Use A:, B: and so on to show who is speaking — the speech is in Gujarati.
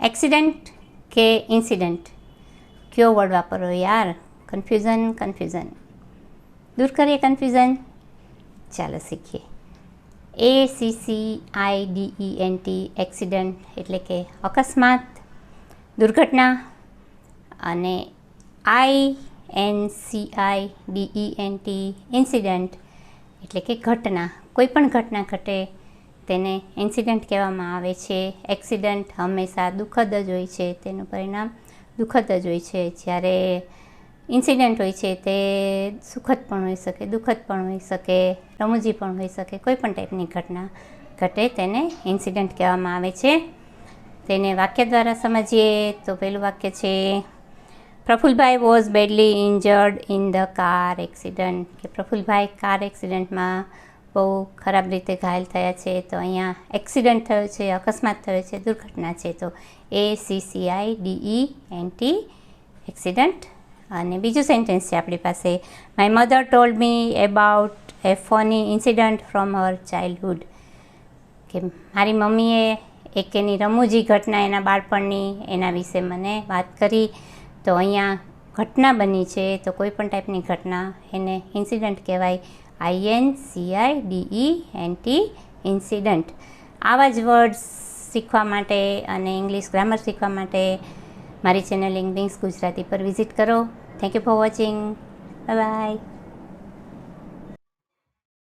A: એક્સિડન્ટ કે ઇન્સિડન્ટ, કયો વર્ડ વાપરો યાર? કન્ફ્યુઝન. દૂર કરીએ કન્ફ્યુઝન. ચાલો શીખીએ. ACCIDENT, એક્સિડન્ટ એટલે કે અકસ્માત, દુર્ઘટના. અને INCIDENT, ઇન્સિડન્ટ એટલે કે ઘટના. કોઈ પણ ઘટના ઘટે તેને ઇન્સિડન્ટ કહેવામાં આવે છે. એક્સિડન્ટ હંમેશા દુઃખદ જ હોય છે, તેનું પરિણામ દુઃખદ જ હોય છે. જ્યારે ઇન્સિડન્ટ હોય છે તે સુખદ પણ હોઈ શકે, દુઃખદ પણ હોઈ શકે, રમૂજી પણ હોઈ શકે. કોઈ પણ ટાઈપની ઘટના ઘટે તેને ઇન્સિડન્ટ કહેવામાં આવે છે. તેને વાક્ય દ્વારા સમજીએ તો પહેલું વાક્ય છે, Prafulbhai was badly injured in the car accident. કે પ્રફુલભાઈ કાર એક્સિડન્ટમાં બહુ ખરાબ રીતે ઘાયલ થયા છે. તો અહીંયા એક્સિડન્ટ થયો છે, અકસ્માત થયો છે, દુર્ઘટના છે. તો ACCIDENT, એક્સિડન્ટ. અને બીજું સેન્ટેન્સ છે આપણી પાસે, my mother told me about A funny incident from her childhood. કે મારી મમ્મીએ એક એની રમૂજી ઘટના એના બાળપણની એના વિશે મને વાત કરી. તો અહીંયા ઘટના બની છે, તો કોઈ પણ ટાઈપની ઘટના એને ઇન્સિડન્ટ કહેવાય. INCIDENT, incident. આવા જ વર્ડ્સ શીખવા માટે અને ઇંગ્લિશ ગ્રામર શીખવા માટે મારી ચેનલ ઇંગ્લિશ ગુજરાતી પર વિઝિટ કરો. Thank you for watching. Bye bye.